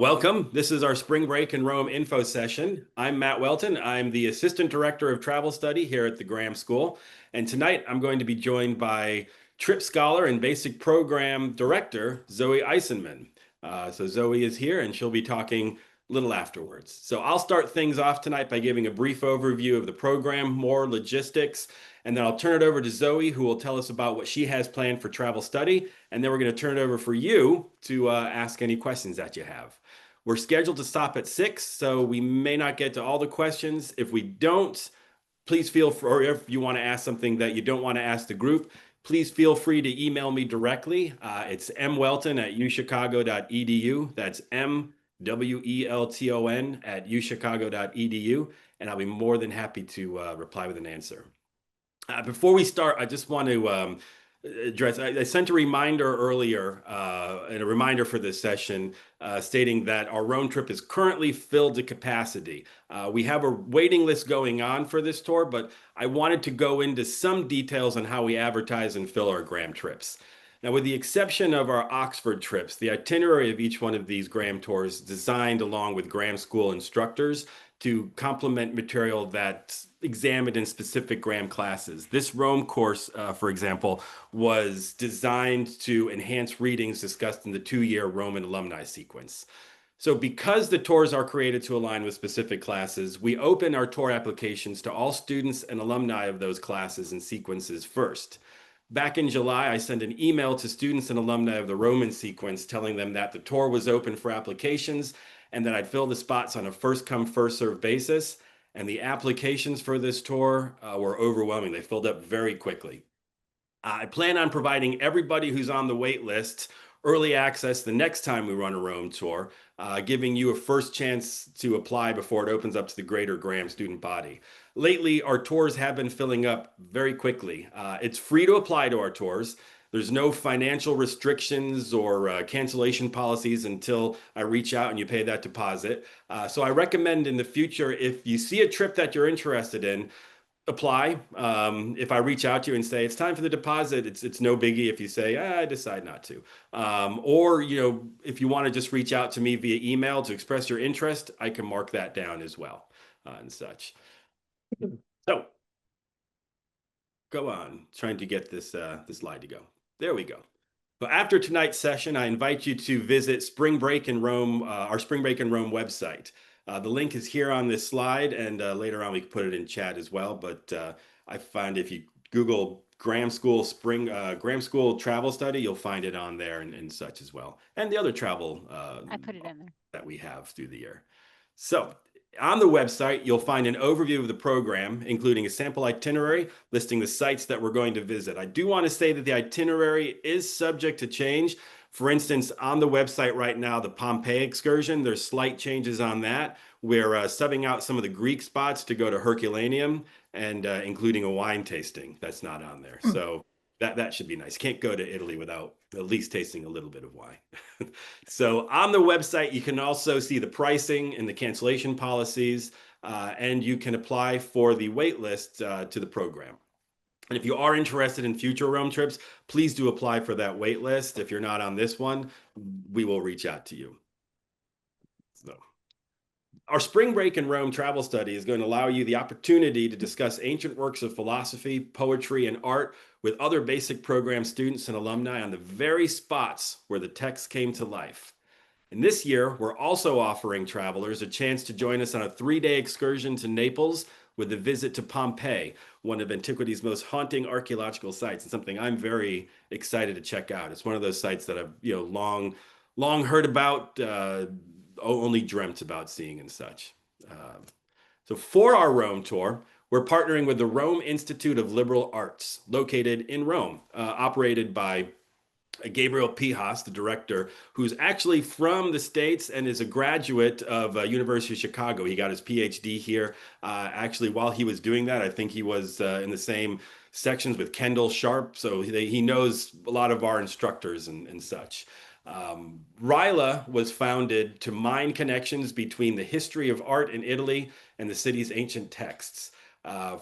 Welcome. This is our Spring Break in Rome info session. I'm Matt Welton. I'm the Assistant Director of Travel Study here at the Graham School. And tonight I'm going to be joined by Trip Scholar and Basic Program Director, Zoe Eisenman. So Zoe is here and she'll be talking a little afterwards. So I'll start things off tonight by giving a brief overview of the program, more logistics, and then I'll turn it over to Zoe, who will tell us about what she has planned for travel study. And then we're going to turn it over for you to ask any questions that you have. We're scheduled to stop at 6, so we may not get to all the questions. If we don't, please feel free, or if you want to ask something that you don't want to ask the group, please feel free to email me directly. It's mwelton@uchicago.edu. That's mwelton@uchicago.edu, and I'll be more than happy to reply with an answer. Before we start, I just want to address, I sent a reminder earlier, and a reminder for this session, stating that our Rome trip is currently filled to capacity. We have a waiting list going on for this tour, but I wanted to go into some details on how we advertise and fill our Graham trips. Now, with the exception of our Oxford trips, the itinerary of each one of these Graham tours is designed along with Graham School instructors to complement material that's examined in specific Graham classes. This Rome course, for example, was designed to enhance readings discussed in the 2-year Roman alumni sequence. So because the tours are created to align with specific classes, we open our tour applications to all students and alumni of those classes and sequences first. Back in July, I sent an email to students and alumni of the Roman sequence telling them that the tour was open for applications and that I'd fill the spots on a first come, first served basis. And the applications for this tour were overwhelming. They filled up very quickly. I plan on providing everybody who's on the wait list early access the next time we run a Rome tour, giving you a first chance to apply before it opens up to the greater Graham student body. Lately, our tours have been filling up very quickly. It's free to apply to our tours. There's no financial restrictions or cancellation policies until I reach out and you pay that deposit. So I recommend in the future, if you see a trip that you're interested in, apply. If I reach out to you and say it's time for the deposit, it's no biggie if you say I decide not to. Or if you want to just reach out to me via email to express your interest, I can mark that down as well and such. So go on, trying to get this slide to go. There we go. So after tonight's session, I invite you to visit Spring Break in Rome, our Spring Break in Rome website. The link is here on this slide, and later on we can put it in chat as well. But I find if you Google Graham School Travel Study, you'll find it on there and such as well, and the other travel I put it in there that we have through the year. So on the website, you'll find an overview of the program, including a sample itinerary listing the sites that we're going to visit. I do want to say that the itinerary is subject to change. For instance, on the website right now, the Pompeii excursion, there's slight changes on that. We're subbing out some of the Greek spots to go to Herculaneum and including a wine tasting. That's not on there. So that should be nice. Can't go to Italy without at least tasting a little bit of wine. So on the website, you can also see the pricing and the cancellation policies, and you can apply for the wait list to the program. And if you are interested in future Rome trips, please do apply for that wait list. If you're not on this one, we will reach out to you. So our Spring Break in Rome travel study is going to allow you the opportunity to discuss ancient works of philosophy, poetry, and art with other basic program students and alumni on the very spots where the text came to life. And this year, we're also offering travelers a chance to join us on a 3-day excursion to Naples with a visit to Pompeii, one of antiquity's most haunting archaeological sites, and something I'm very excited to check out. It's one of those sites that I've long heard about, only dreamt about seeing and such. So for our Rome tour, we're partnering with the Rome Institute of Liberal Arts, located in Rome, operated by Gabriel Pijas, the director, who's actually from the States and is a graduate of University of Chicago. He got his PhD here. Actually, while he was doing that, I think he was in the same sections with Kendall Sharp. So he knows a lot of our instructors and such. RILA was founded to mine connections between the history of art in Italy and the city's ancient texts.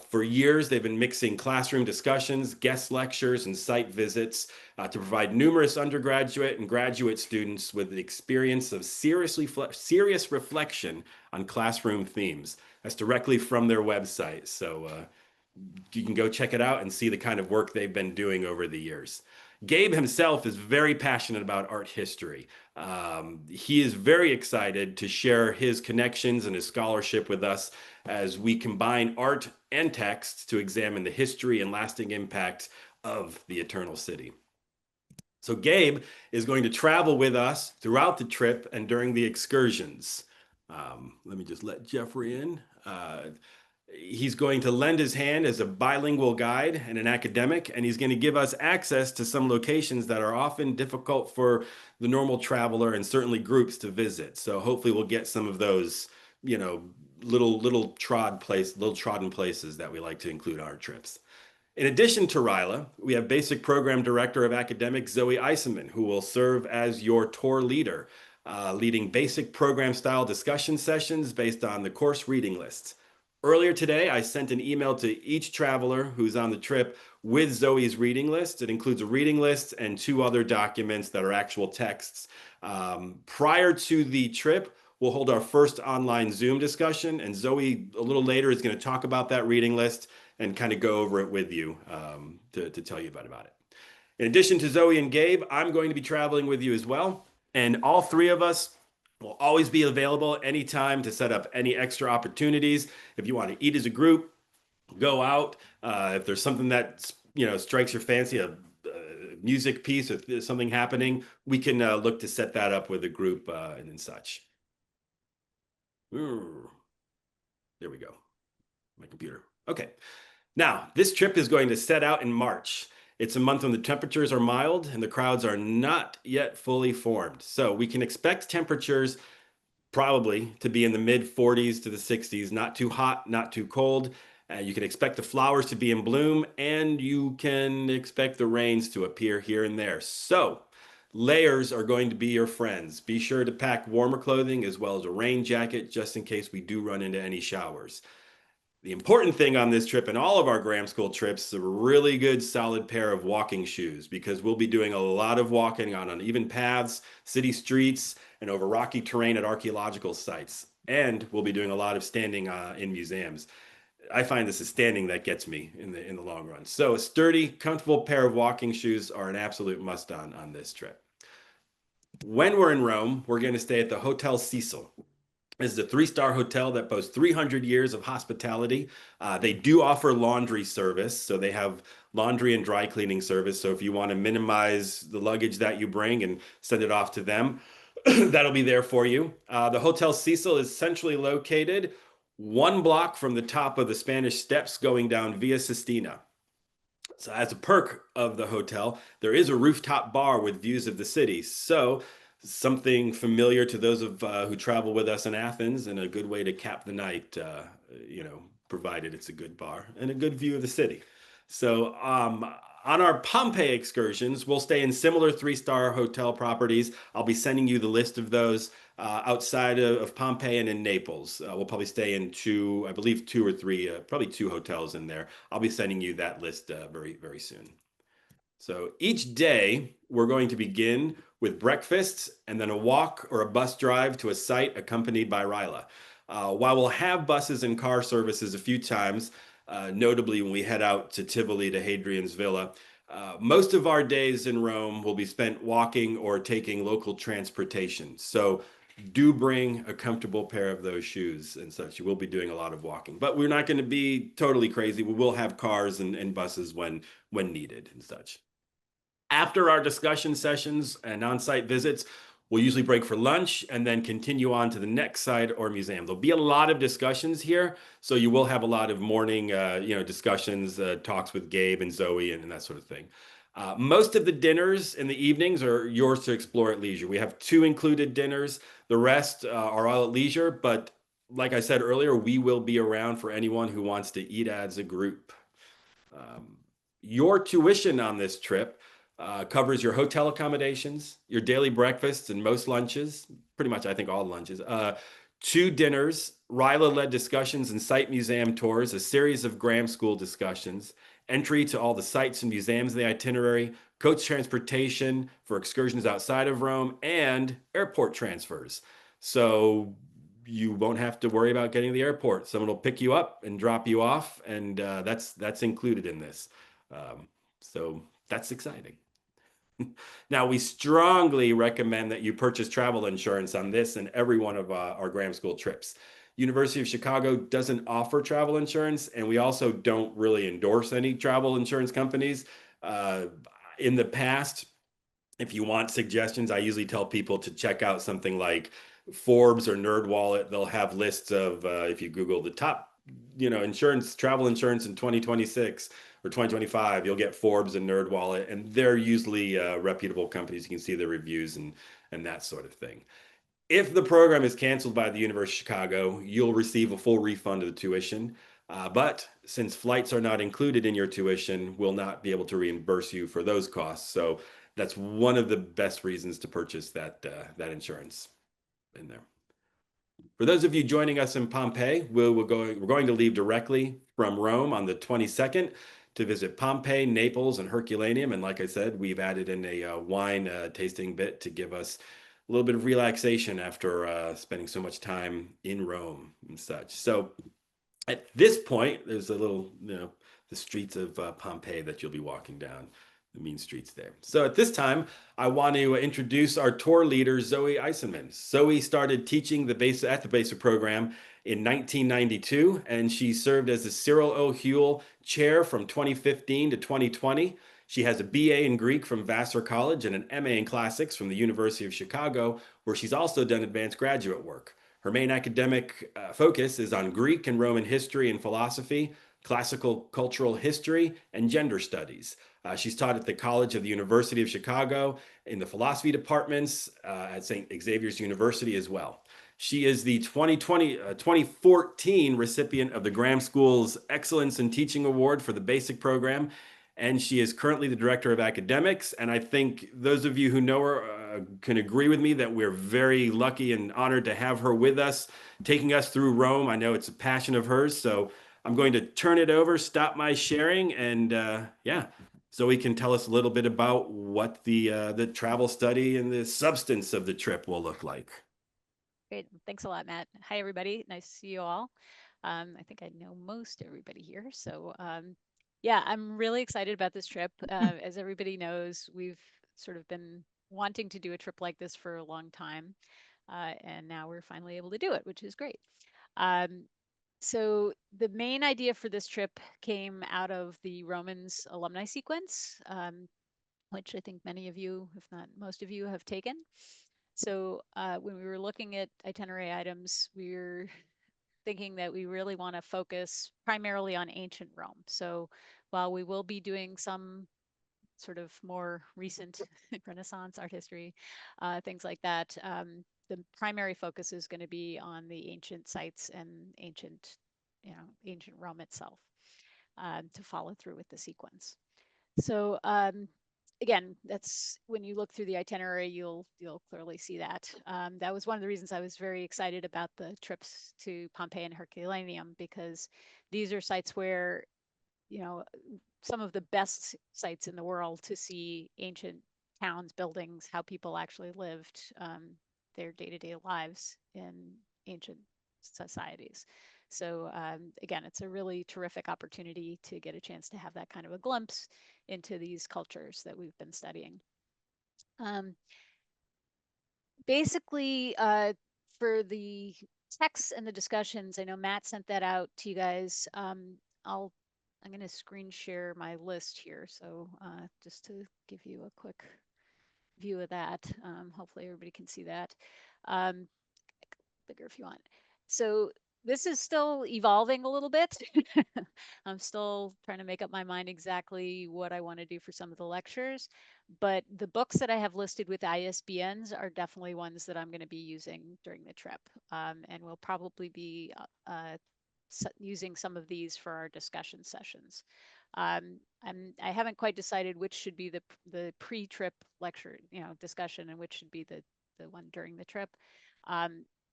For years, they've been mixing classroom discussions, guest lectures, and site visits to provide numerous undergraduate and graduate students with the experience of serious reflection on classroom themes. That's directly from their website. So you can go check it out and see the kind of work they've been doing over the years. Gabe himself is very passionate about art history. He is very excited to share his connections and his scholarship with us as we combine art and text to examine the history and lasting impact of the Eternal City. So Gabe is going to travel with us throughout the trip and during the excursions. Let me just let Jeffrey in. He's going to lend his hand as a bilingual guide and an academic, and he's going to give us access to some locations that are often difficult for the normal traveler and certainly groups to visit. So hopefully we'll get some of those, little trodden places that we like to include on our trips. In addition to Ryla, we have Basic Program Director of Academics Zoe Eisenman, who will serve as your tour leader, leading basic program style discussion sessions based on the course reading lists. Earlier today, I sent an email to each traveler who's on the trip with Zoe's reading list. It includes a reading list and 2 other documents that are actual texts. Prior to the trip, we'll hold our first online Zoom discussion, and Zoe, a little later, is going to talk about that reading list and kind of go over it with you to tell you about it. In addition to Zoe and Gabe, I'm going to be traveling with you as well, and all 3 of us will always be available anytime to set up any extra opportunities. If you want to eat as a group, go out. If there's something that strikes your fancy, a music piece, if there's something happening, we can look to set that up with a group and such. Ooh, there we go. My computer. Okay. Now, this trip is going to set out in March. It's a month when the temperatures are mild and the crowds are not yet fully formed. So we can expect temperatures probably to be in the mid 40s to the 60s, not too hot, not too cold. You can expect the flowers to be in bloom, and you can expect the rains to appear here and there. So layers are going to be your friends. Be sure to pack warmer clothing as well as a rain jacket just in case we do run into any showers. The important thing on this trip and all of our Graham School trips is a really good solid pair of walking shoes, because we'll be doing a lot of walking on uneven paths, city streets, and over rocky terrain at archaeological sites. And we'll be doing a lot of standing in museums. I find this is standing that gets me in the long run. So a sturdy, comfortable pair of walking shoes are an absolute must on this trip. When we're in Rome, we're going to stay at the Hotel Cecil. This is a 3-star hotel that boasts 300 years of hospitality. They do offer laundry service, so they have laundry and dry cleaning service. So if you want to minimize the luggage that you bring and send it off to them, that'll be there for you. The Hotel Cecil is centrally located 1 block from the top of the Spanish Steps going down Via Sistina. So as a perk of the hotel, there is a rooftop bar with views of the city. So something familiar to those of who travel with us in Athens, and a good way to cap the night, provided it's a good bar and a good view of the city. So on our Pompeii excursions, we'll stay in similar 3-star hotel properties. I'll be sending you the list of those outside of Pompeii and in Naples. We'll probably stay in 2 or 3, probably 2 hotels in there. I'll be sending you that list very, very soon. So each day we're going to begin with breakfast and then a walk or a bus drive to a site accompanied by Ryla. While we'll have buses and car services a few times, notably when we head out to Tivoli to Hadrian's Villa, most of our days in Rome will be spent walking or taking local transportation. So do bring a comfortable pair of those shoes and such. You will be doing a lot of walking, but we're not going to be totally crazy. We will have cars and buses when needed and such. After our discussion sessions and on-site visits, we'll usually break for lunch and then continue on to the next site or museum. There'll be a lot of discussions here, so you will have a lot of morning, discussions, talks with Gabe and Zoe and that sort of thing. Most of the dinners in the evenings are yours to explore at leisure. We have 2 included dinners. The rest are all at leisure, but like I said earlier, we will be around for anyone who wants to eat as a group. Your tuition on this trip covers your hotel accommodations, your daily breakfasts and most lunches, pretty much I think all lunches, 2 dinners, Ryla-led discussions and site museum tours, a series of Graham School discussions, entry to all the sites and museums in the itinerary, coach transportation for excursions outside of Rome, and airport transfers. So you won't have to worry about getting to the airport. Someone will pick you up and drop you off, and that's included in this. So that's exciting. Now, we strongly recommend that you purchase travel insurance on this and every one of our Graham School trips. University of Chicago doesn't offer travel insurance, and we also don't really endorse any travel insurance companies. Uh, in the past, if you want suggestions, I usually tell people to check out something like Forbes or NerdWallet. They'll have lists of, if you Google the top, insurance, travel insurance in 2026 or 2025, you'll get Forbes and NerdWallet, and they're usually reputable companies. You can see the reviews and that sort of thing. If the program is canceled by the University of Chicago, you'll receive a full refund of the tuition. But since flights are not included in your tuition, we'll not be able to reimburse you for those costs. So that's one of the best reasons to purchase that insurance in there. For those of you joining us in Pompeii, we're going to leave directly from Rome on the 22nd to visit Pompeii, Naples, and Herculaneum. And like I said, we've added in a wine tasting bit to give us a little bit of relaxation after spending so much time in Rome and such. So at this point, there's a little, the streets of Pompeii that you'll be walking down, the mean streets there. So at this time, I want to introduce our tour leader, Zoe Eisenman. Zoe started teaching at the basic program in 1992, and she served as the Cyril O. Huell Chair from 2015 to 2020. She has a BA in Greek from Vassar College and an MA in Classics from the University of Chicago, where she's also done advanced graduate work. Her main academic focus is on Greek and Roman history and philosophy, classical cultural history, and gender studies. She's taught at the College of the University of Chicago in the philosophy departments at St. Xavier's University as well. She is the 2014 recipient of the Graham School's Excellence in Teaching Award for the basic program, and she is currently the director of academics. And I think those of you who know her can agree with me that we're very lucky and honored to have her with us, taking us through Rome. I know it's a passion of hers, so I'm going to turn it over, stop my sharing, and so we can tell us a little bit about what the travel study and the substance of the trip will look like. Great. Thanks a lot, Matt. Hi, everybody. Nice to see you all. I think I know most everybody here. So, yeah, I'm really excited about this trip. As everybody knows, we've sort of been wanting to do a trip like this for a long time. And now we're finally able to do it, which is great. Um, so the main idea for this trip came out of the Romans alumni sequence, which I think many of you, if not most of you, have taken. So when we were looking at itinerary items, we were thinking that we really want to focus primarily on ancient Rome. So while we will be doing some sort of more recent Renaissance art history, things like that, the primary focus is going to be on the ancient sites and ancient Rome itself to follow through with the sequence. So again, that's when you look through the itinerary, you'll clearly see that. That was one of the reasons I was very excited about the trips to Pompeii and Herculaneum, because these are sites where, some of the best sites in the world to see ancient towns, buildings, how people actually lived their day-to-day lives in ancient societies. So again, it's a really terrific opportunity to get a chance to have that kind of a glimpse into these cultures that we've been studying. Um, basically, for the texts and the discussions, I know Matt sent that out to you guys. I'm going to screen share my list here. So just to give you a quick view of that, hopefully everybody can see that. Um, bigger if you want. So this is still evolving a little bit. I'm still trying to make up my mind exactly what I want to do for some of the lectures, but the books that I have listed with ISBNs are definitely ones that I'm going to be using during the trip, and we'll probably be using some of these for our discussion sessions. I haven't quite decided which should be the pre-trip lecture, discussion, and which should be the one during the trip.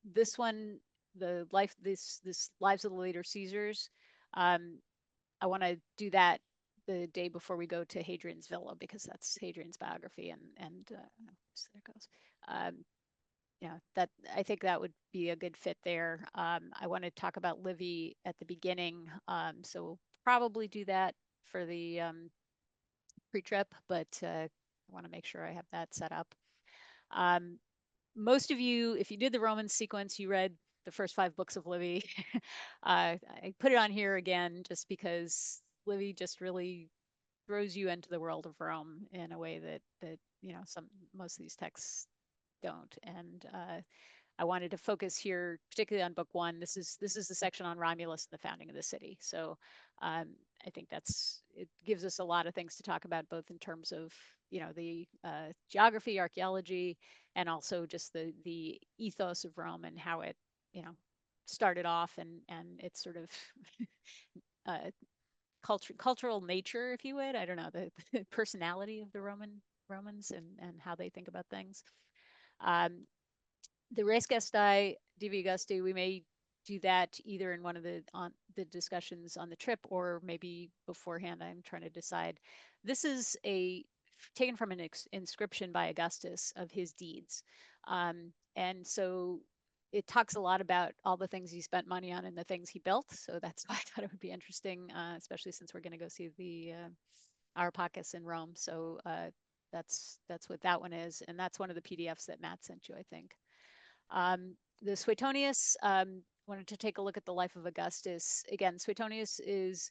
This one the life this lives of the later Caesars. Um, I want to do that the day before we go to Hadrian's Villa because that's Hadrian's biography, and so there it goes. Yeah, that I think that would be a good fit there. I want to talk about Livy at the beginning, so we'll probably do that for the pre-trip, but I want to make sure I have that set up. Um, Most of you, if you did the Roman sequence, you read the first 5 books of Livy. I put it on here again just because Livy just really throws you into the world of Rome in a way that some most of these texts don't. And I wanted to focus here particularly on book 1. This is the section on Romulus and the founding of the city. So um, I think it gives us a lot of things to talk about, both in terms of the geography, archaeology, and also just the ethos of Rome and how it you know started off, and its sort of uh, cultural nature, if you would. I don't know, the personality of the Romans and how they think about things. Um, the Res Gestae Divi Augusti, we may do that either in one of the discussions on the trip or maybe beforehand. I'm trying to decide. This is a taken from an inscription by Augustus of his deeds, and so it talks a lot about all the things he spent money on and the things he built. So that's why I thought it would be interesting, especially since we're going to go see the Areopagus in Rome. So that's what that one is, and that's one of the PDFs that Matt sent you, I think. The Suetonius, wanted to take a look at the life of Augustus. Again, Suetonius is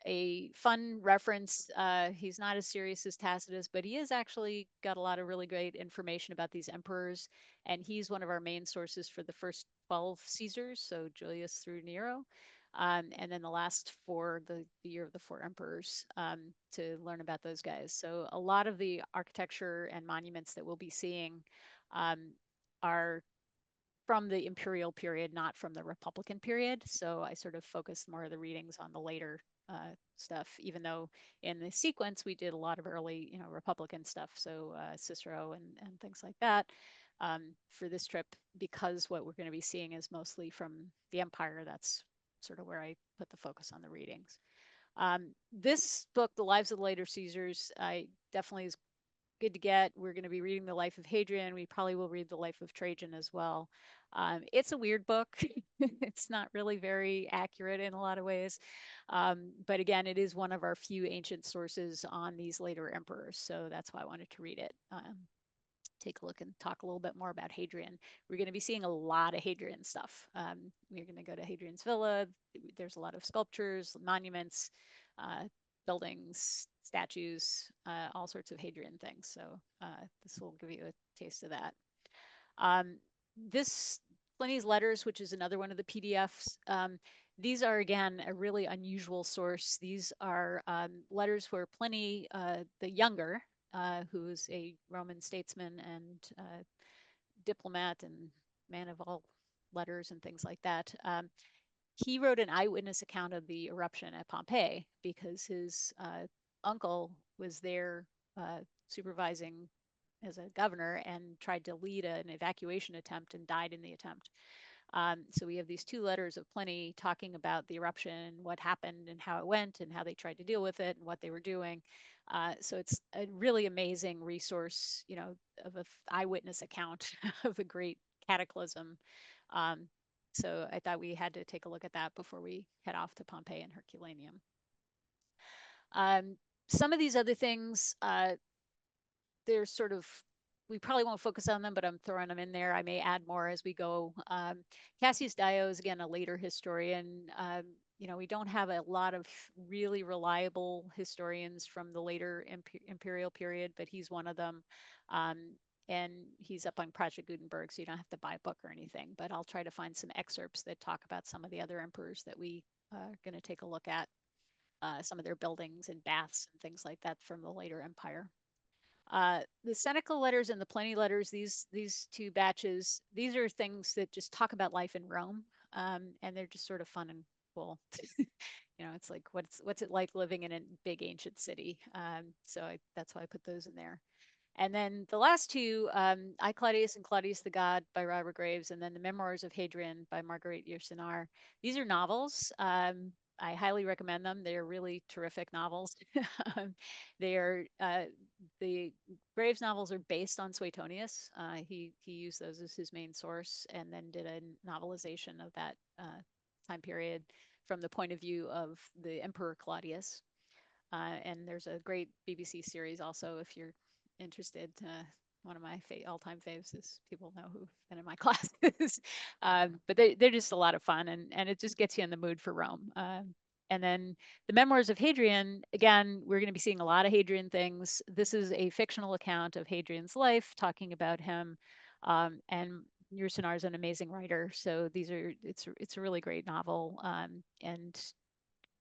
a fun reference. He's not as serious as Tacitus, but he has actually got a lot of really great information about these emperors. And he's one of our main sources for the first 12 Caesars, so Julius through Nero. And then the last 4, the year of the 4 emperors, to learn about those guys. So a lot of the architecture and monuments that we'll be seeing um, are from the imperial period, not from the republican period. So I sort of focused more of the readings on the later stuff, even though in the sequence we did a lot of early, republican stuff. So Cicero and things like that. For this trip, because what we're going to be seeing is mostly from the empire, that's sort of where I put the focus on the readings. This book, The Lives of the Later Caesars, I definitely is good to get. We're going to be reading the life of Hadrian. We probably will read the life of Trajan as well. It's a weird book. It's not really very accurate in a lot of ways. But again, it is one of our few ancient sources on these later emperors. So that's why I wanted to read it. Take a look and talk a little bit more about Hadrian. We're going to be seeing a lot of Hadrian stuff. We're going to go to Hadrian's Villa. There's a lot of sculptures, monuments, uh, buildings, statues, all sorts of Hadrian things. So this will give you a taste of that. Um, this Pliny's letters, which is another one of the PDFs. These are, again, a really unusual source. These are letters where Pliny the Younger, who is a Roman statesman and diplomat and man of all letters and things like that, he wrote an eyewitness account of the eruption at Pompeii because his uncle was there supervising as a governor and tried to lead an evacuation attempt and died in the attempt. So we have these 2 letters of Pliny talking about the eruption, what happened and how it went and how they tried to deal with it and what they were doing. So it's a really amazing resource, of an eyewitness account of a great cataclysm. Um, so I thought we had to take a look at that before we head off to Pompeii and Herculaneum. Some of these other things, they're sort of, we probably won't focus on them, but I'm throwing them in there. I may add more as we go. Cassius Dio is, again, a later historian. We don't have a lot of really reliable historians from the later imperial period, but he's one of them. And he's up on Project Gutenberg, so you don't have to buy a book or anything. But I'll try to find some excerpts that talk about some of the other emperors that we are going to take a look at, some of their buildings and baths and things like that from the later empire. The Seneca letters and the Pliny letters, these 2 batches, these are things that just talk about life in Rome, and they're just sort of fun and cool. It's like what's it like living in a big ancient city. So that's why I put those in there. And then the last two, I, Claudius and Claudius the God by Robert Graves, and then The Memoirs of Hadrian by Marguerite Yourcenar. These are novels. I highly recommend them. They're really terrific novels. They are the Graves novels are based on Suetonius. He used those as his main source, and then did a novelization of that time period from the point of view of the Emperor Claudius. And there's a great BBC series also if you're interested. One of my all-time faves is people know who've been in my classes. But they're just a lot of fun, and it just gets you in the mood for Rome. And then the Memoirs of Hadrian, again, we're going to be seeing a lot of Hadrian things. This is a fictional account of Hadrian's life, talking about him. And Ursinar is an amazing writer, so it's a really great novel. And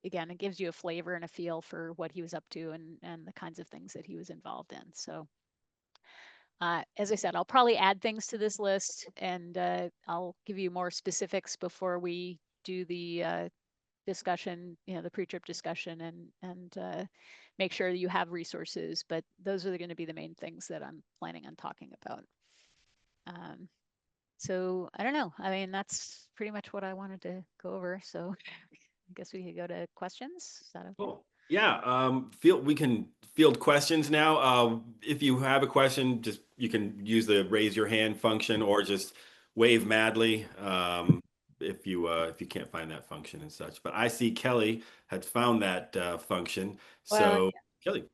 again, it gives you a flavor and a feel for what he was up to, and the kinds of things that he was involved in. So, as I said, I'll probably add things to this list, and I'll give you more specifics before we do the discussion, the pre-trip discussion, and make sure you have resources. But those are going to be the main things that I'm planning on talking about. So I don't know. I mean, that's pretty much what I wanted to go over. So I guess we could go to questions. Is that okay? Cool. Yeah, we can field questions now. If you have a question, just you can use the raise your hand function or just wave madly if you can't find that function and such. But I see Kelly had found that function. Well, So Kelly,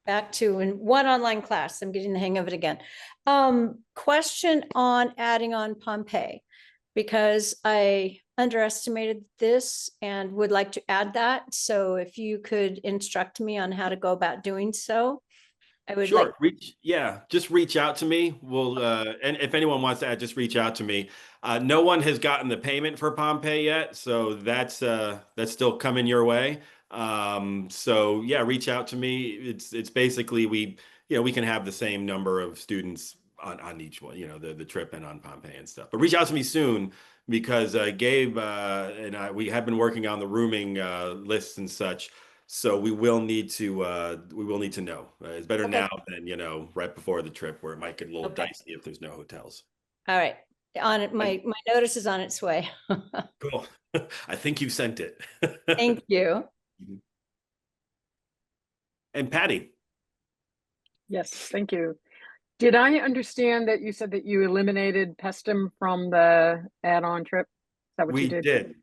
back to in one online class. I'm getting the hang of it again. Question on adding on Pompeii, because I underestimated this and would like to add that. So if you could instruct me on how to go about doing so, I would like. sure. Just reach out to me. And if anyone wants to add, just reach out to me. No one has gotten the payment for Pompeii yet, so that's still coming your way. So yeah, reach out to me. It's basically we can have the same number of students on each one, the trip and on Pompeii and stuff. But reach out to me soon because Gabe and we have been working on the rooming lists and such. So we will need to know. It's better Okay. now than right before the trip where it might get a little Okay. dicey if there's no hotels. All right. On it, my notice is on its way. Cool. I think you sent it. Thank you. And Patty, Yes, thank you. Did I understand that you said that you eliminated Pestum from the add-on trip? Is that what you we did? did.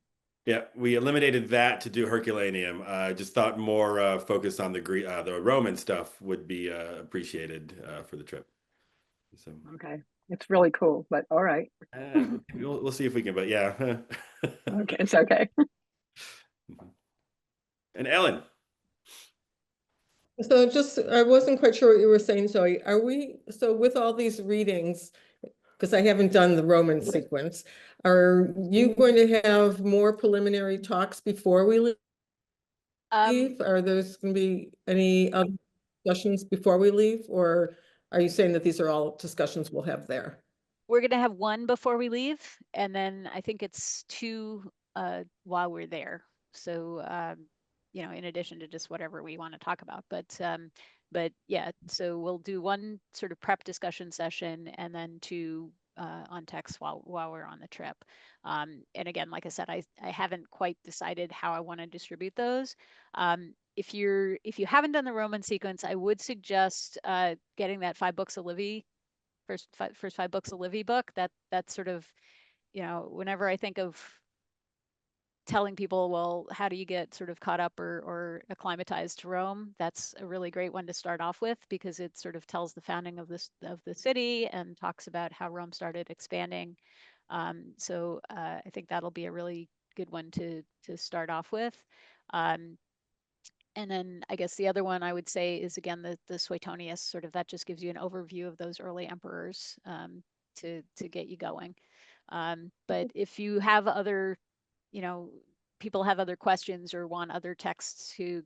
Yeah, we eliminated that to do Herculaneum. I just thought more focus on the Roman stuff would be appreciated for the trip. So Okay, it's really cool, but all right. we'll see if we can. But yeah. Okay, it's okay. And Ellen. So I wasn't quite sure what you were saying, Zoe. So with all these readings, because I haven't done the Roman sequence, are you going to have more preliminary talks before we leave? Are those going to be any other discussions before we leave? Or are you saying that these are all discussions we'll have there? We're going to have one before we leave, and then I think it's two while we're there. So, in addition to just whatever we want to talk about. But yeah, so we'll do one sort of prep discussion session and then two on text while we're on the trip. And again, like I said, I haven't quite decided how I want to distribute those. If you haven't done the Roman sequence, I would suggest getting that first five books of Livy book. That's sort of, whenever I think of telling people, well, how do you get sort of caught up or acclimatized to Rome? That's a really great one to start off with because it sort of tells the founding of the city and talks about how Rome started expanding. So I think that'll be a really good one to start off with. And then I guess the other one I would say is again the Suetonius, sort of that just gives you an overview of those early emperors to get you going. But if you have other, people have other questions or want other texts to,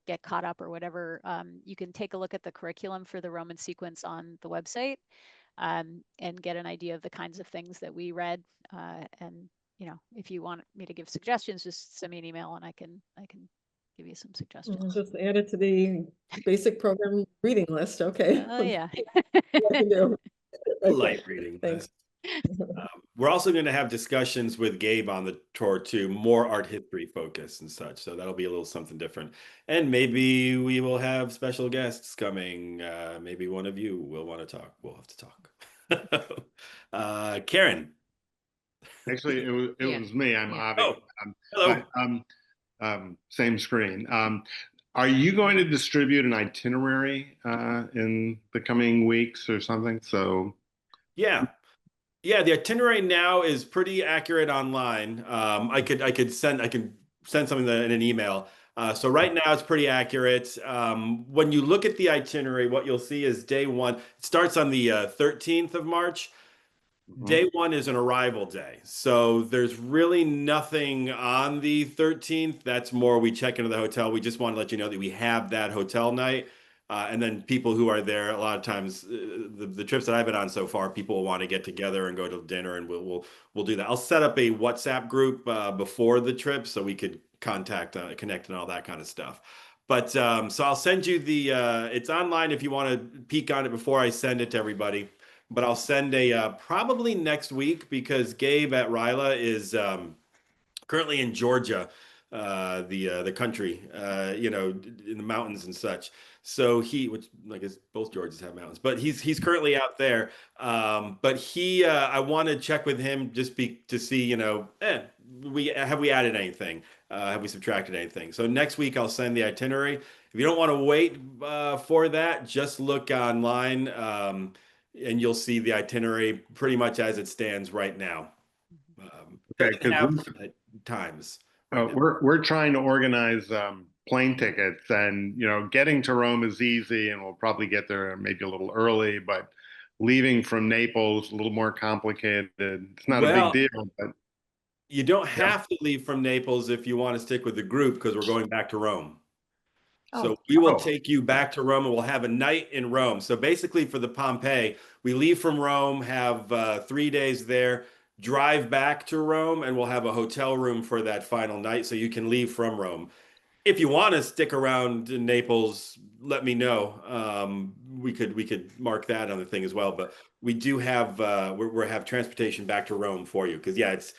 get caught up or whatever, you can take a look at the curriculum for the Roman sequence on the website and get an idea of the kinds of things that we read. And if you want me to give suggestions, just send me an email and I can give you some I'll suggestions. just add it to the basic program reading list. Okay. Oh, yeah. I can do. Light Okay, reading thanks. list. We're also going to have discussions with Gabe on the tour too, more art history focus and such. So that'll be a little something different. And maybe we will have special guests coming. Maybe one of you will want to talk. We'll have to talk. Karen. Actually, it Yeah. was me. I'm Yeah. Avi. Oh, hello. But same screen. Are you going to distribute an itinerary in the coming weeks or something? So Yeah. Yeah, the itinerary now is pretty accurate online. I can send something in an email. So right now it's pretty accurate. When you look at the itinerary, what you'll see is day one. It starts on the 13th of March. Day one is an arrival day. So there's really nothing on the 13th. That's more we check into the hotel. We just want to let you know that we have that hotel night. And then people who are there, a lot of times, the trips that I've been on so far, people will want to get together and go to dinner, and we'll do that. I'll set up a WhatsApp group before the trip so we could connect, and all that kind of stuff. But so I'll send you the. It's online if you want to peek on it before I send it to everybody. But I'll send a probably next week because Gabe at Ryla is currently in Georgia, the country, in the mountains and such. So which I guess both Georgias have mountains, but he's currently out there. But I want to check with him to see, we added anything? Have we subtracted anything? So next week I'll send the itinerary. If you don't want to wait for that, just look online. And you'll see the itinerary pretty much as it stands right now. okay, Doesn't because have times right now. we're trying to organize plane tickets, and getting to Rome is easy, and we'll probably get there maybe a little early, but leaving from Naples a little more complicated. It's not a big Well, deal, but you don't yeah. have to leave from Naples if you want to stick with the group because we're going back to Rome. So Oh. we will Oh, take you back to Rome and we'll have a night in Rome. So basically for the Pompeii, we leave from Rome, have 3 days there, drive back to Rome, and we'll have a hotel room for that final night so you can leave from Rome. If you want to stick around in Naples, let me know. We could mark that on the thing as well. But we do have we have transportation back to Rome for you because it's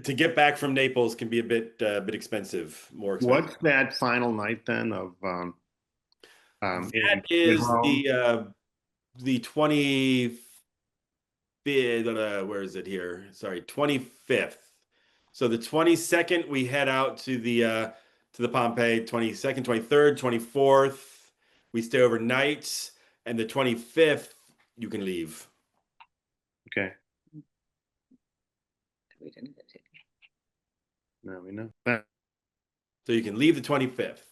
to get back from Naples can be a bit expensive, more expensive. What's that final night then of That in is Rome? the 25th, where is it here? Sorry, 25th. So the 22nd we head out to the Pompeii, 22nd, 23rd, 24th. We stay overnight, and the 25th you can leave. Okay. No, we know. So you can leave the 25th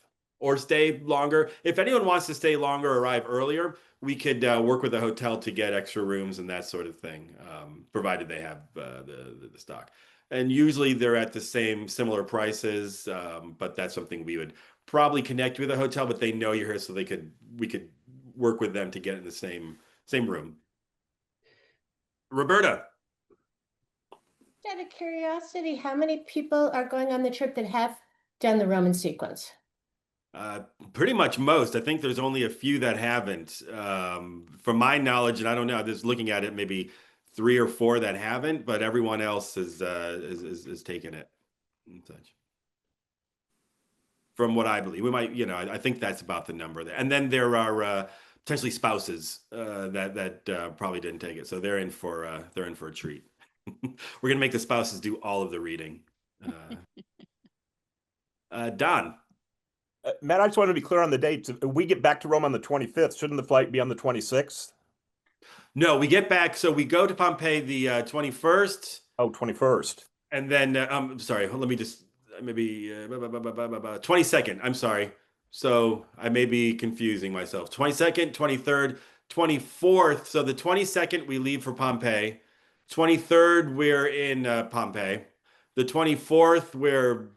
or stay longer. If anyone wants to stay longer or arrive earlier, we could work with the hotel to get extra rooms and that sort of thing, provided they have the stock. And usually they're at the similar prices, but that's something we would probably connect with the hotel, but they know you're here, so we could work with them to get in the same room. Roberta. Out of curiosity, how many people are going on the trip that have done the Roman sequence? Pretty much most. I think there's only a few that haven't. From my knowledge, and I don't know, just looking at it, maybe 3 or 4 that haven't, but everyone else is taken it and such. From what I believe, we might, I think that's about the number there. And then there are potentially spouses that probably didn't take it, so they're in for a treat. We're gonna make the spouses do all of the reading. Don. Matt, I just wanted to be clear on the dates. If we get back to Rome on the 25th, shouldn't the flight be on the 26th? No, we get back. So we go to Pompeii the 21st. Oh, 21st. And then, I'm sorry, let me just, maybe 22nd. I'm sorry. So I may be confusing myself. 22nd, 23rd, 24th. So the 22nd, we leave for Pompeii. 23rd, we're in Pompeii. The 24th, we're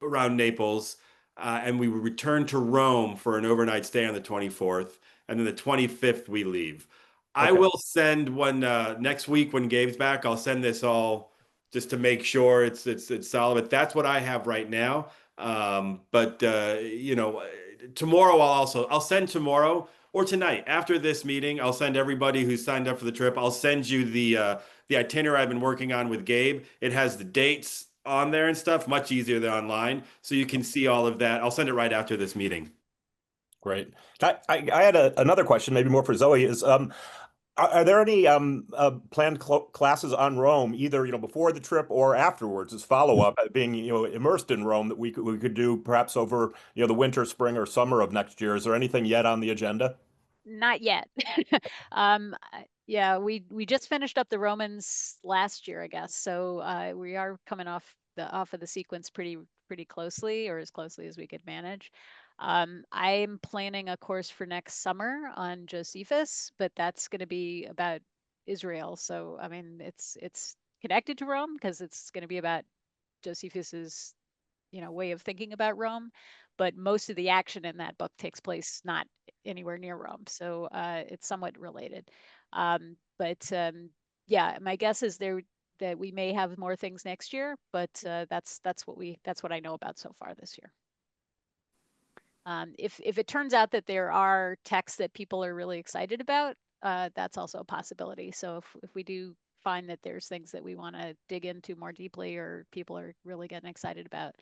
around Naples. And we return to Rome for an overnight stay on the 24th. And then the 25th, we leave. I Okay. will send one next week when Gabe's back. I'll send this all just to make sure it's solid. But that's what I have right now. But you know, tomorrow I'll send tomorrow or tonight after this meeting. I'll send everybody who's signed up for the trip. I'll send you the itinerary I've been working on with Gabe. It has the dates on there and stuff, much easier than online, so you can see all of that. I'll send it right after this meeting. Great. I had another question, maybe more for Zoe. Is are there any planned classes on Rome, either before the trip or afterwards, as follow up, being immersed in Rome that we could do perhaps over the winter, spring, or summer of next year? Is there anything yet on the agenda? Not yet. Yeah, we just finished up the Romans last year, I guess. So we are coming off of the sequence pretty closely, or as closely as we could manage. I'm planning a course for next summer on Josephus, but that's going to be about Israel. So I mean, it's connected to Rome because it's going to be about Josephus's way of thinking about Rome, but most of the action in that book takes place not anywhere near Rome, so it's somewhat related. But yeah, my guess is that we may have more things next year, but that's what I know about so far this year. If it turns out that there are texts that people are really excited about, that's also a possibility. So if we do find that there's things that we want to dig into more deeply, or people are really getting excited about,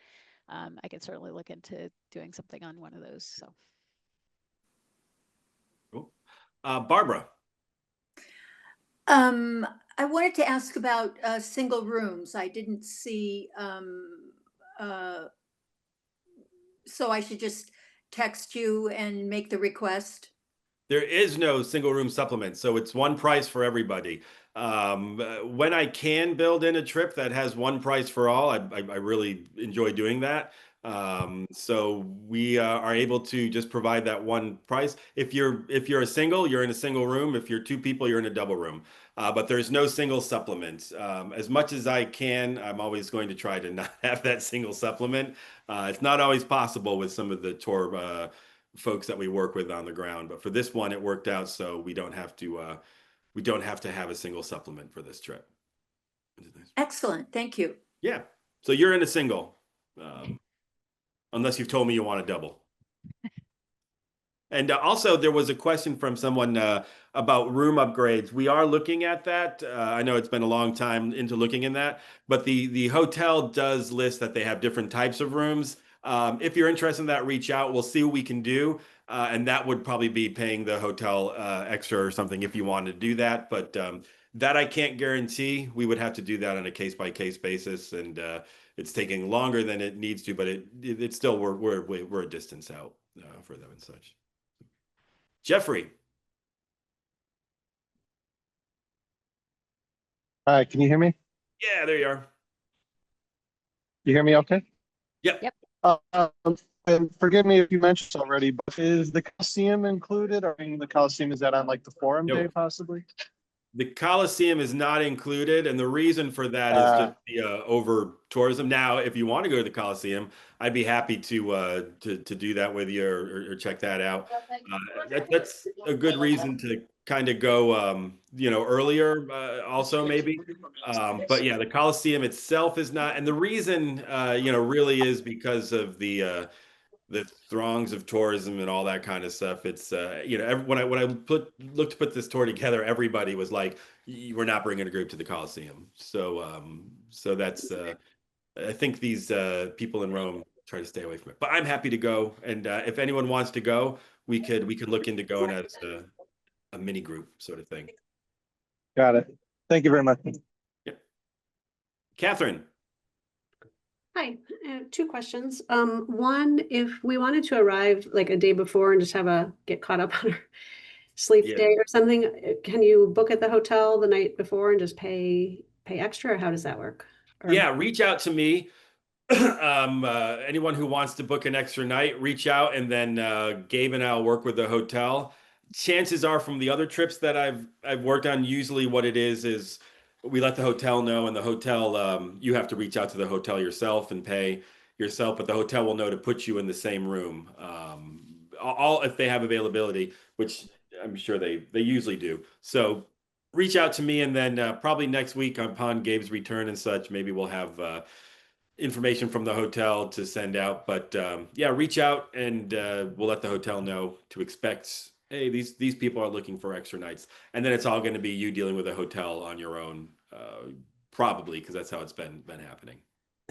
I can certainly look into doing something on one of those. So, Cool. Barbara. I wanted to ask about single rooms. I didn't see, so I should just text you and make the request. There is no single room supplement, so it's one price for everybody. When I can build in a trip that has one price for all, I really enjoy doing that. So we are able to just provide that one price. If you're a single, you're in a single room. If you're two people, you're in a double room. But there's no single supplement. As much as I can, I'm always going to try to not have that single supplement. It's not always possible with some of the tour folks that we work with on the ground, but for this one, it worked out, so we don't have to have a single supplement for this trip. Excellent. Thank you. Yeah. So you're in a single, unless you've told me you want a double. And also, there was a question from someone about room upgrades. We are looking at that. I know it's been a long time into looking in that, but the hotel does list that they have different types of rooms. If you're interested in that, reach out. We'll see what we can do. And that would probably be paying the hotel extra or something if you wanted to do that. But that I can't guarantee. We would have to do that on a case-by-case basis. And it's taking longer than it needs to, but it's still, we're a distance out for them and such. Jeffrey. Hi, can you hear me? Yeah, there you are. You hear me okay? Yep. Yep. And forgive me if you mentioned this already, but is the Coliseum included? Or the Coliseum, is that on like the forum Nope. day possibly? The Coliseum is not included, and the reason for that is just the over tourism. Now, if you want to go to the Coliseum, I'd be happy to do that with you or check that out. That's a good reason to kind of go, earlier, also maybe. But yeah, the Coliseum itself is not, and the reason, really is because of the throngs of tourism and all that kind of stuff. It's when I looked to put this tour together, everybody was like, "We're not bringing a group to the Coliseum." So that's I think these people in Rome try to stay away from it. But I'm happy to go, and if anyone wants to go, we could look into going as a mini group sort of thing. Got it. Thank you very much. Yep. Catherine. Hi, two questions. One, if we wanted to arrive like a day before and just get caught up on our sleep Yeah. day or something, can you book at the hotel the night before and just pay extra, or how does that work? Or- Yeah, reach out to me. Anyone who wants to book an extra night, reach out, and then Gabe and I'll work with the hotel. Chances are, from the other trips that I've worked on, usually what it is we let the hotel know, and the hotel, you have to reach out to the hotel yourself and pay yourself, but the hotel will know to put you in the same room. All if they have availability, which I'm sure they usually do. So reach out to me, and then probably next week upon Gabe's return and such, maybe we'll have information from the hotel to send out. But yeah, reach out and we'll let the hotel know to expect. Hey, these people are looking for extra nights, and then it's all going to be you dealing with a hotel on your own, probably because that's how it's been happening.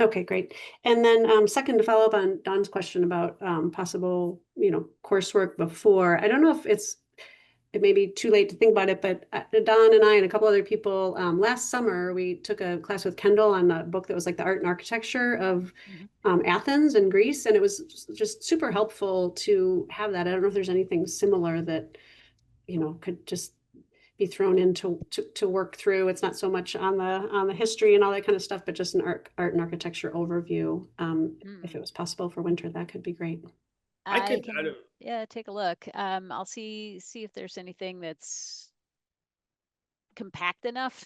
Okay, great. And then second, to follow up on Don's question about possible, coursework before. I don't know if it may be too late to think about it, but Don and I and a couple other people, last summer, we took a class with Kendall on a book that was like the art and architecture of Athens and Greece. And it was just super helpful to have that. I don't know if there's anything similar that, could just be thrown in to work through. It's not so much on the history and all that kind of stuff, but just an art and architecture overview. If it was possible for winter, that could be great. I can, yeah, take a look. I'll see if there's anything that's compact enough.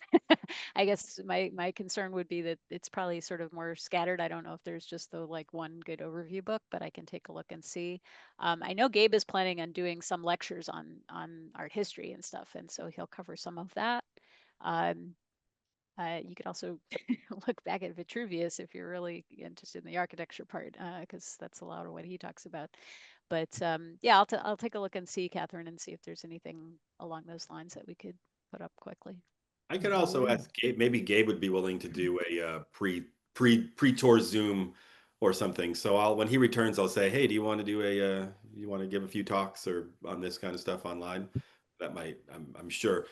I guess my concern would be that it's probably sort of more scattered. I don't know if there's just the like one good overview book, but I can take a look and see. I know Gabe is planning on doing some lectures on art history and stuff, and so he'll cover some of that. You could also look back at Vitruvius if you're really interested in the architecture part, because that's a lot of what he talks about. But yeah, I'll take a look and see, Catherine, and see if there's anything along those lines that we could put up quickly. I could also ask Gabe, maybe Gabe would be willing to do a pre-tour Zoom or something. So when he returns, I'll say, hey, do you want to do you want to give a few talks or on this kind of stuff online? That might, I'm sure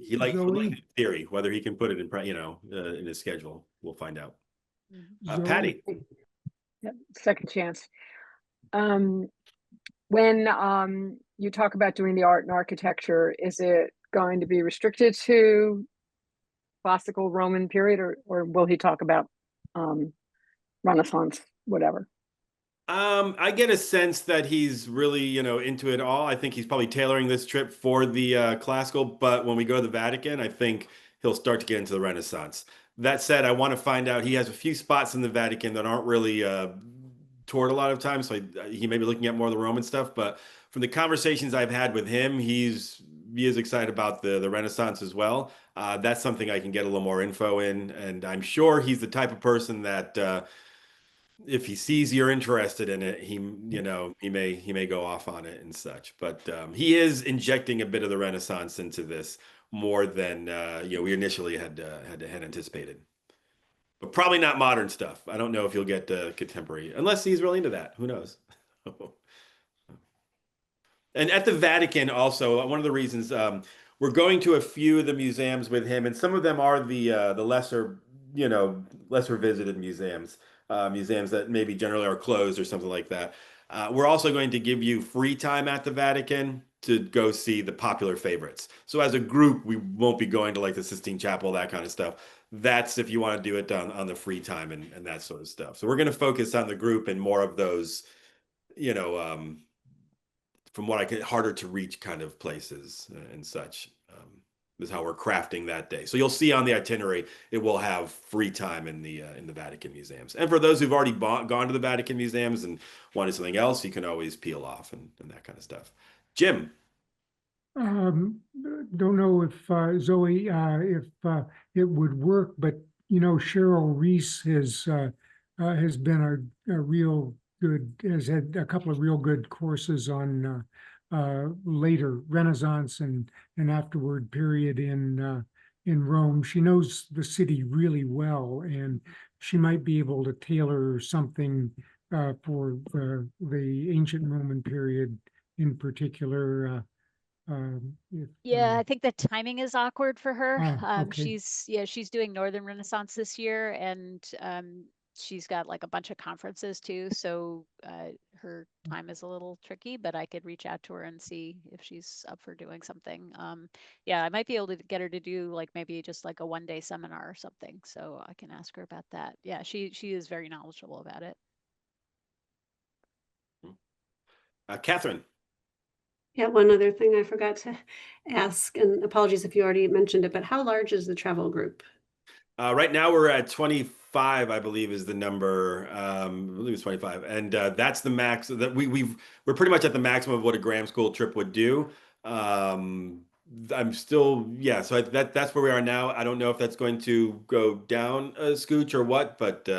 he would like the theory, whether he can put it in his schedule. We'll find out. Patty. Yep, second chance. When you talk about doing the art and architecture, is it going to be restricted to classical Roman period, or will he talk about Renaissance, whatever? I get a sense that he's really, into it all. I think he's probably tailoring this trip for the classical, but when we go to the Vatican, I think he'll start to get into the Renaissance. That said, I want to find out, he has a few spots in the Vatican that aren't really toured a lot of times, so he may be looking at more of the Roman stuff, but from the conversations I've had with him, he is excited about the Renaissance as well. That's something I can get a little more info in, and I'm sure he's the type of person that if he sees you're interested in it, he may go off on it and such. But he is injecting a bit of the Renaissance into this more than we initially had anticipated. But probably not modern stuff. I don't know if you'll get contemporary, unless he's really into that. Who knows? And at the Vatican, also, one of the reasons we're going to a few of the museums with him, and some of them are the lesser visited museums, museums that maybe generally are closed or something like that. We're also going to give you free time at the Vatican to go see the popular favorites. So as a group, we won't be going to like the Sistine Chapel, that kind of stuff. That's if you want to do it on the free time and that sort of stuff. So we're going to focus on the group and more of those, from what I could, harder to reach kind of places and such. Is how we're crafting that day. So you'll see on the itinerary, it will have free time in the Vatican museums. And for those who've already gone to the Vatican museums and wanted something else, you can always peel off and that kind of stuff. Jim. Don't know if Zoe, if it would work, but Cheryl Reese has been a real good, has had a couple of real good courses on later Renaissance and afterward period in Rome. She knows the city really well, and she might be able to tailor something for the ancient Roman period in particular. Yeah, I think the timing is awkward for her. Okay. She's doing Northern Renaissance this year, and she's got like a bunch of conferences too, so her time is a little tricky, but I could reach out to her and see if she's up for doing something. Yeah, I might be able to get her to do like maybe just like a one-day seminar or something, so I can ask her about that. Yeah, she is very knowledgeable about it. Catherine. Yeah, one other thing I forgot to ask, and apologies if you already mentioned it, but how large is the travel group? Right now we're at 25, I believe is the number. I believe it's 25. And that's the max that we're pretty much at the maximum of what a Graham School trip would do. I'm still, yeah, so that's where we are now. I don't know if that's going to go down a scooch or what, but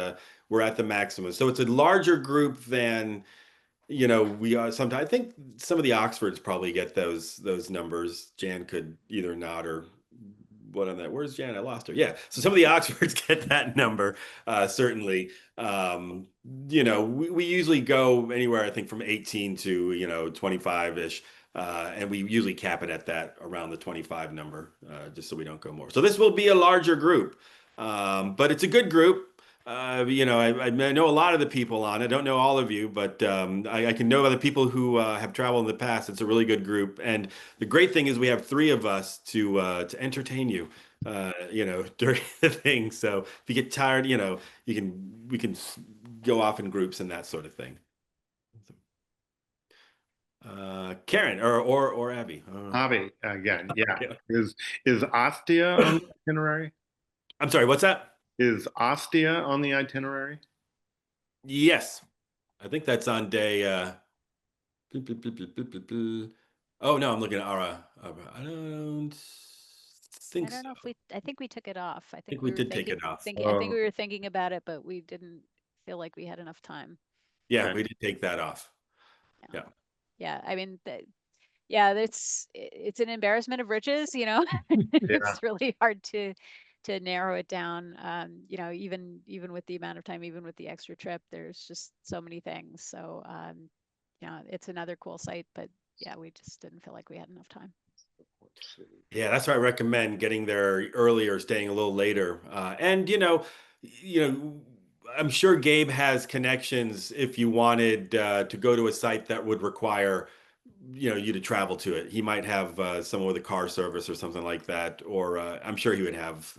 we're at the maximum. So it's a larger group than, we are sometimes. I think some of the Oxfords probably get those numbers. Jan could either nod or what on that. Where's Jan? I lost her. Yeah. So some of the Oxfords get that number, certainly. We usually go anywhere, I think, from 18 to, 25-ish. And we usually cap it at that around the 25 number, just so we don't go more. So this will be a larger group, but it's a good group. I know a lot of the people on it. I don't know all of you, but I can know other people who have traveled in the past. It's a really good group, and the great thing is we have three of us to entertain you, during the thing. So if you get tired, we can go off in groups and that sort of thing. Karen or Abby. Avi, again, yeah. Yeah. Is Ostia on the itinerary? I'm sorry, what's that? Is Ostia on the itinerary? Yes, I think that's on day. Oh no, I'm looking at Ara. I don't think I don't know if so. I think we took it off. I I think think we we were did take it off. I think we were thinking about it, but we didn't feel like we had enough time. Yeah, Okay. we did take that off. Yeah. Yeah, I mean, yeah, it's an embarrassment of riches, Yeah. It's really hard to narrow it down. Even with the amount of time, even with the extra trip, there's just so many things. So, it's another cool site, but yeah, we just didn't feel like we had enough time. Yeah, that's why I recommend getting there earlier, staying a little later. And I'm sure Gabe has connections if you wanted to go to a site that would require, you to travel to it. He might have someone with a car service or something like that, or I'm sure he would have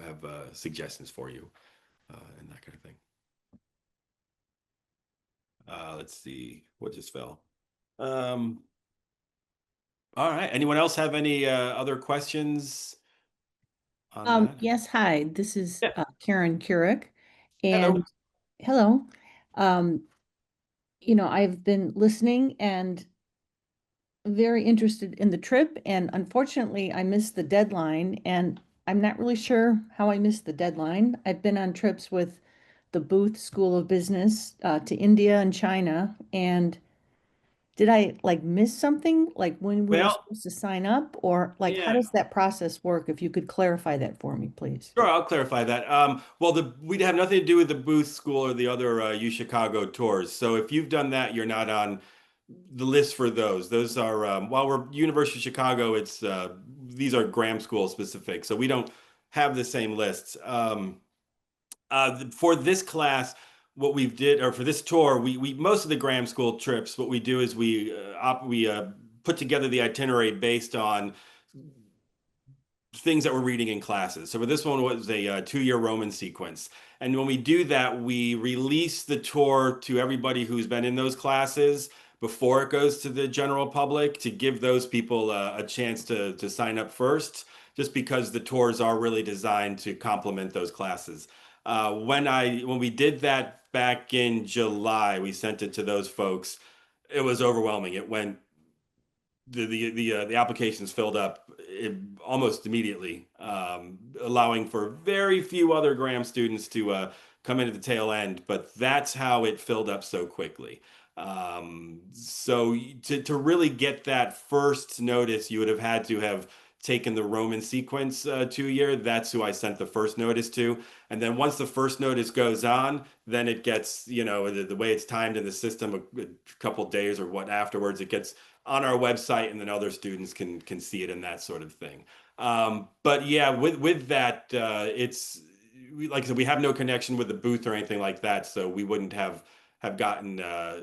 suggestions for you and that kind of thing. Let's see what just fell. All right. Anyone else have any other questions on that? Yes, hi, this is Yeah. Karen Keurig. Hello. And hello. Um, I've been listening and very interested in the trip, and unfortunately, I missed the deadline, and I'm not really sure how I missed the deadline. I've been on trips with the Booth School of Business to India and China, and did I like miss something? Like when we were Well, supposed to sign up, or like how yeah. does that process work? If you could clarify that for me, please. Sure, I'll clarify that. Well, we'd have nothing to do with the Booth School or the other U Chicago tours. So if you've done that, you're not on the list for those. Those are while we're University of Chicago, it's these are Graham School specific, so we don't have the same lists. For this class, what we did, or for this tour, we most of the Graham School trips, what we do is we put together the itinerary based on things that we're reading in classes. So for this one was a 2-year Roman sequence. And when we do that, we release the tour to everybody who's been in those classes before it goes to the general public to give those people a chance to sign up first, just because the tours are really designed to complement those classes. When we did that back in July, we sent it to those folks. It was overwhelming. It went the applications filled up almost immediately, allowing for very few other Graham students to come in at the tail end. But that's how it filled up so quickly. So to really get that first notice, you would have had to have taken the Roman sequence 2-year. That's who I sent the first notice to. And then once the first notice goes on, then it gets, the way it's timed in the system, a couple days or what afterwards, it gets on our website, and then other students can see it and that sort of thing. But yeah, with that, like I said, we have no connection with the booth or anything like that, so we wouldn't have gotten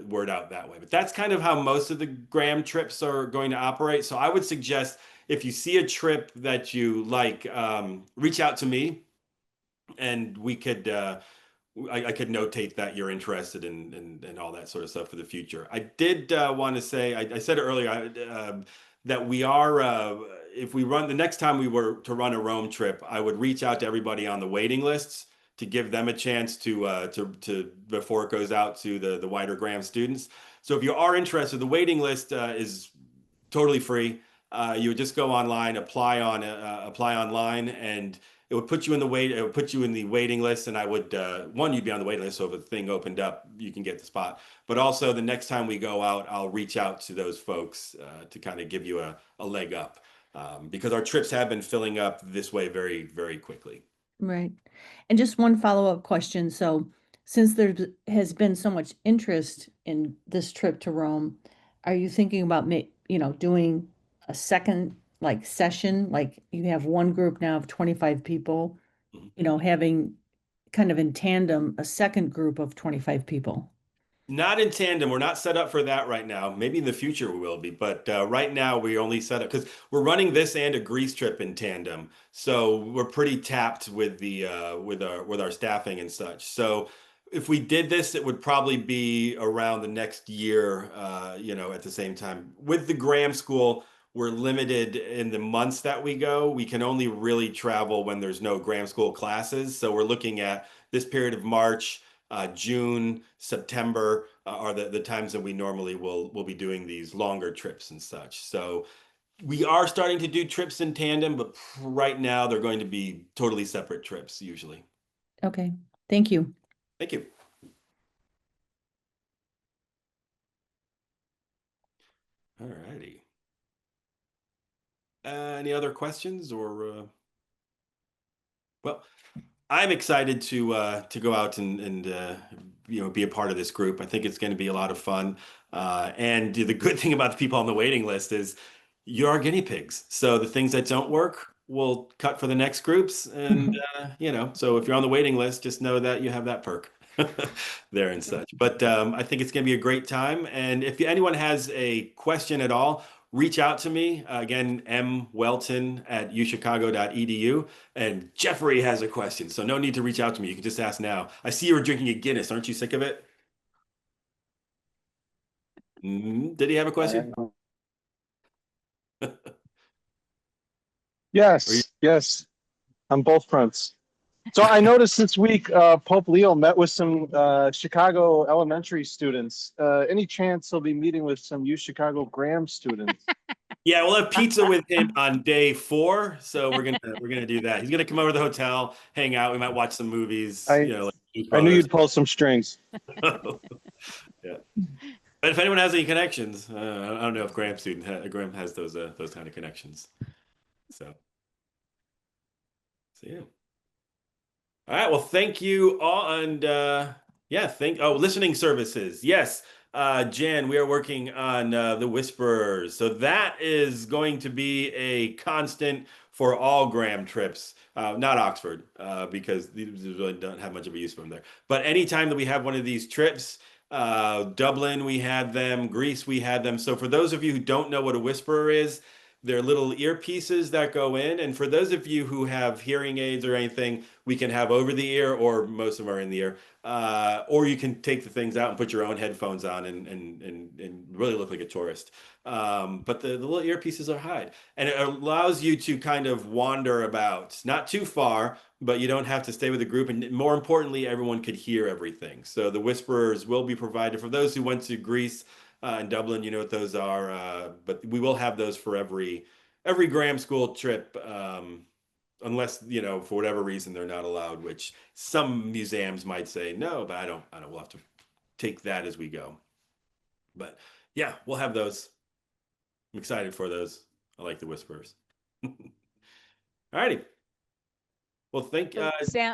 word out that way. But that's kind of how most of the Graham trips are going to operate. So I would suggest if you see a trip that you like, reach out to me, and we could. I could notate that you're interested in all that sort of stuff for the future. I did want to say, I said it earlier, that we are, if we run, the next time we were to run a Rome trip, I would reach out to everybody on the waiting lists to give them a chance to before it goes out to the wider Graham students. So if you are interested, the waiting list is totally free. You would just go online, apply online, and it would put you in the waiting list. And I would one, you'd be on the waiting list, so if a thing opened up, you can get the spot. But also, the next time we go out, I'll reach out to those folks to kind of give you a leg up, because our trips have been filling up this way very, very quickly. Right. And just one follow-up question. So since there has been so much interest in this trip to Rome, are you thinking about doing a second session? Like you have one group now of 25 people, having kind of in tandem a second group of 25 people? Not in tandem. We're not set up for that right now. Maybe in the future we will be, but right now we only set up because we're running this and a Greece trip in tandem. So we're pretty tapped with the with our staffing and such. So if we did this, it would probably be around the next year, at the same time. With the Graham School, we're limited in the months that we go. We can only really travel when there's no Graham School classes. So we're looking at this period of March, June, September are the times that we normally will be doing these longer trips and such. So we are starting to do trips in tandem, but right now they're going to be totally separate trips usually. Okay, thank you. Thank you. All righty. Any other questions or? Well, I'm excited to go out and be a part of this group. I think it's going to be a lot of fun. And the good thing about the people on the waiting list is you're our guinea pigs. So the things that don't work, we'll cut for the next groups. And so if you're on the waiting list, just know that you have that perk there and such. But I think it's going to be a great time. And if anyone has a question at all, reach out to me. Again, mwelton@uchicago.edu. And Jeffrey has a question, so no need to reach out to me. You can just ask now. I see you were drinking a Guinness. Aren't you sick of it? Did he have a question? Yes, on both fronts. So I noticed this week Pope Leo met with some Chicago elementary students. Any chance he'll be meeting with some Chicago Graham students? Yeah, we'll have pizza with him on day 4, so we're gonna do that. He's gonna come over to the hotel, hang out. We might watch some movies. I knew you'd pull some strings. Yeah, but if anyone has any connections, I don't know if Graham has those kind of connections. So yeah. All right. Well, thank you all, and listening services. Yes. Jan, we are working on the Whisperers. So that is going to be a constant for all Graham trips, not Oxford, because these really don't have much of a use for them there. But anytime that we have one of these trips, Dublin, we had them, Greece, we had them. So for those of you who don't know what a Whisperer is, they're little earpieces that go in. And for those of you who have hearing aids or anything, we can have over the ear, or most of them are in the ear. Or you can take the things out and put your own headphones on and really look like a tourist. But the little earpieces are hide. And it allows you to kind of wander about, not too far, but you don't have to stay with a group. And more importantly, everyone could hear everything. So the Whisperers will be provided for those who went to Greece and Dublin. You know what those are. But we will have those for every Graham School trip. Unless, for whatever reason they're not allowed, which some museums might say no, but I don't, we'll have to take that as we go. But yeah, we'll have those. I'm excited for those. I like the Whisperers. All righty. Well, Sam,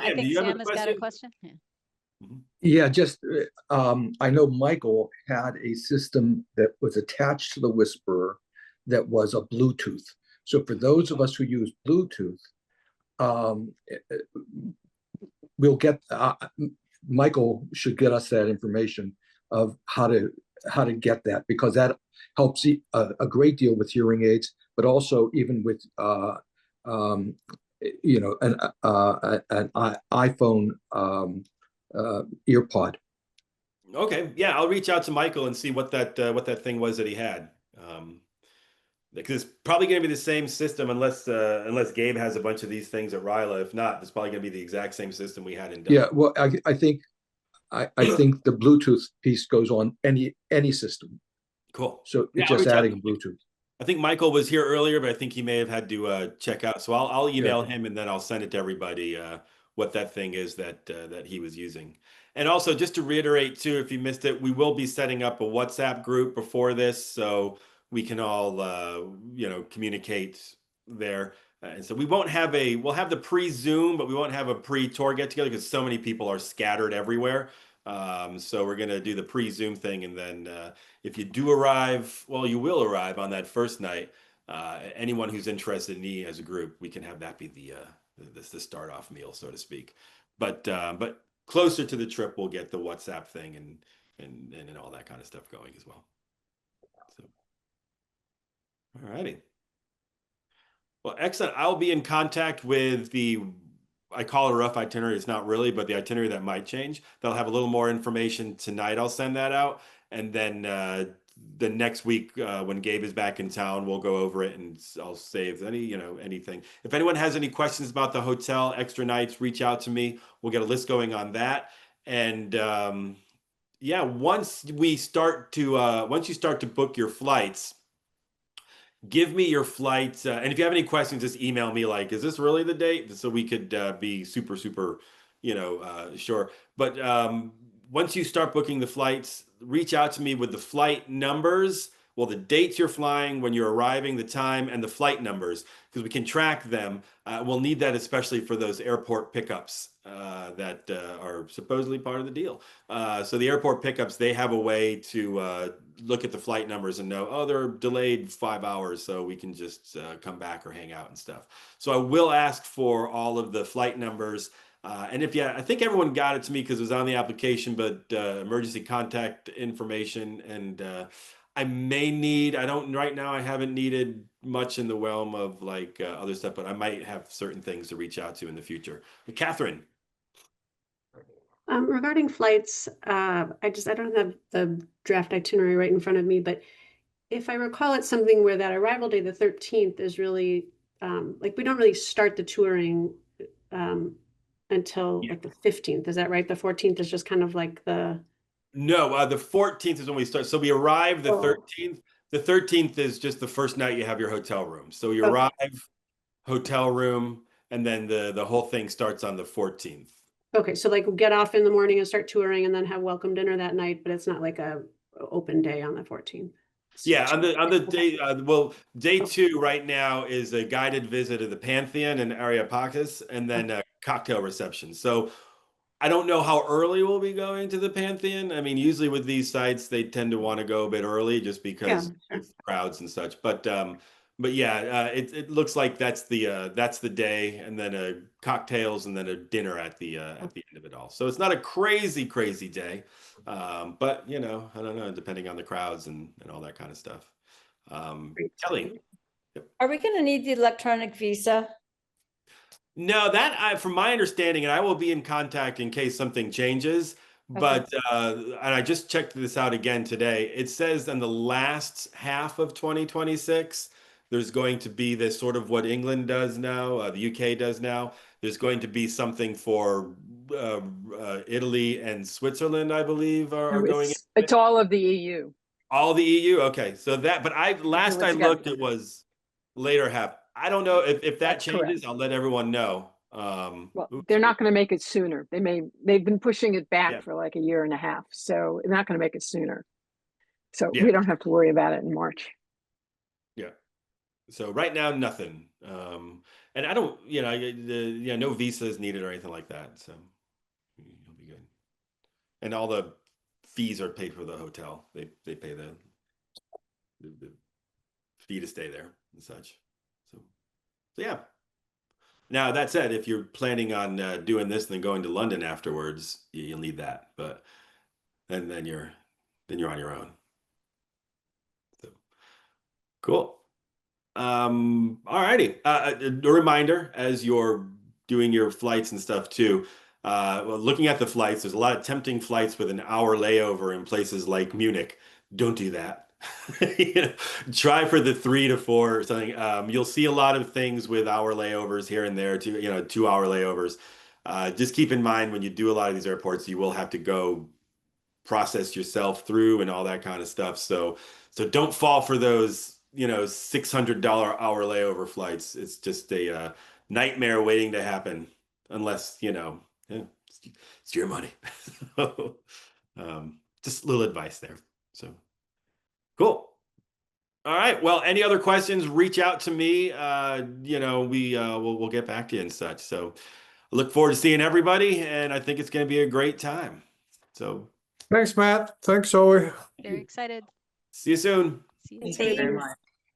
I think Sam has got a question. Yeah. Yeah, just I know Michael had a system that was attached to the Whisperer that was a Bluetooth. So for those of us who use Bluetooth, we'll get Michael should get us that information of how to get that, because that helps a great deal with hearing aids, but also even with an iPhone earpod. Okay, yeah, I'll reach out to Michael and see what that thing was that he had. Because it's probably going to be the same system unless Gabe has a bunch of these things at Ryla. If not, it's probably going to be the exact same system we had in Dublin. Yeah, well, I think the Bluetooth piece goes on any system. Cool. So it's just adding Bluetooth. I think Michael was here earlier, but I think he may have had to check out. So I'll email him and then I'll send it to everybody what that thing is that he was using. And also, just to reiterate too, if you missed it, we will be setting up a WhatsApp group before this, so we can all communicate there. And so we'll have the pre-Zoom, but we won't have a pre-tour get together because so many people are scattered everywhere. So we're gonna do the pre-Zoom thing, and then if you do arrive, well, you will arrive on that first night. Anyone who's interested in me as a group, we can have that be the start off meal, so to speak. But closer to the trip, we'll get the WhatsApp thing and all that kind of stuff going as well. So, all righty. Well, excellent. I'll be in contact with I call it a rough itinerary. It's not really, but the itinerary that might change. They'll have a little more information tonight. I'll send that out. And then the next week, when Gabe is back in town, we'll go over it and I'll save anything. If anyone has any questions about the hotel, extra nights, reach out to me. We'll get a list going on that. And yeah, once you start to book your flights, give me your flights. And if you have any questions, just email me like, is this really the date? So we could be super, sure. But once you start booking the flights, reach out to me with the flight numbers, well, the dates you're flying, when you're arriving, the time, and the flight numbers, because we can track them. We'll need that especially for those airport pickups that are supposedly part of the deal. So the airport pickups, they have a way to look at the flight numbers and know, oh, they're delayed 5 hours, so we can just come back or hang out and stuff. So I will ask for all of the flight numbers. And I think everyone got it to me because it was on the application, but emergency contact information. And right now I haven't needed much in the realm of like other stuff, but I might have certain things to reach out to in the future. But Catherine. Regarding flights, I don't have the draft itinerary right in front of me, but if I recall, it's something where that arrival day, the 13th, is really like we don't really start the touring until like the 15th. Is that right? The 14th is just kind of like No, the 14th is when we start. So we arrive the 13th. The 13th is just the first night you have your hotel room. So you arrive, hotel room, and then the whole thing starts on the 14th. Okay, so like get off in the morning and start touring and then have welcome dinner that night, but it's not like a open day on the 14th. Yeah, on the day, day 2 right now is a guided visit of the Pantheon and Areopagus, and then a cocktail reception. So I don't know how early we'll be going to the Pantheon. I mean, usually with these sites, they tend to want to go a bit early just because of crowds and such. But yeah, it looks like that's the day, and then cocktails, and then a dinner at the end of it all. So it's not a crazy day, but I don't know, depending on the crowds and all that kind of stuff. Kelly, Are we going to need the electronic visa? No, from my understanding, and I will be in contact in case something changes. But and I just checked this out again today. It says in the last half of 2026, there's going to be this sort of what England does now, the UK does now. There's going to be something for Italy and Switzerland, I believe, are going in. It's all of the EU. All the EU? Okay. So but last I looked, it was later half. I don't know if that changes. Correct. I'll let everyone know. Well, they're not going to make it sooner. They've been pushing it back for like a year and a half. So they're not going to make it sooner. So we don't have to worry about it in March. Yeah. So right now, nothing. And I don't, no visas needed or anything like that. So you'll be good. And all the fees are paid for the hotel. They pay the fee to stay there and such. So yeah. Now that said, if you're planning on doing this and then going to London afterwards, you'll need that. But then you're on your own. So cool. All righty. A reminder as you're doing your flights and stuff too. Looking at the flights, there's a lot of tempting flights with an hour layover in places like Munich. Don't do that. Try for the 3 to 4 or something. You'll see a lot of things with hour layovers here and there, 2-hour layovers. Just keep in mind when you do a lot of these airports, you will have to go process yourself through and all that kind of stuff. So don't fall for those $600 hour layover flights. It's just a nightmare waiting to happen, unless it's your money. Just a little advice there. So cool. All right. Well, any other questions, reach out to me. We'll get back to you and such. So I look forward to seeing everybody, and I think it's going to be a great time. So Thanks, Matt. Thanks, Zoe. Very excited. see you soon. See you Thank you soon. very much.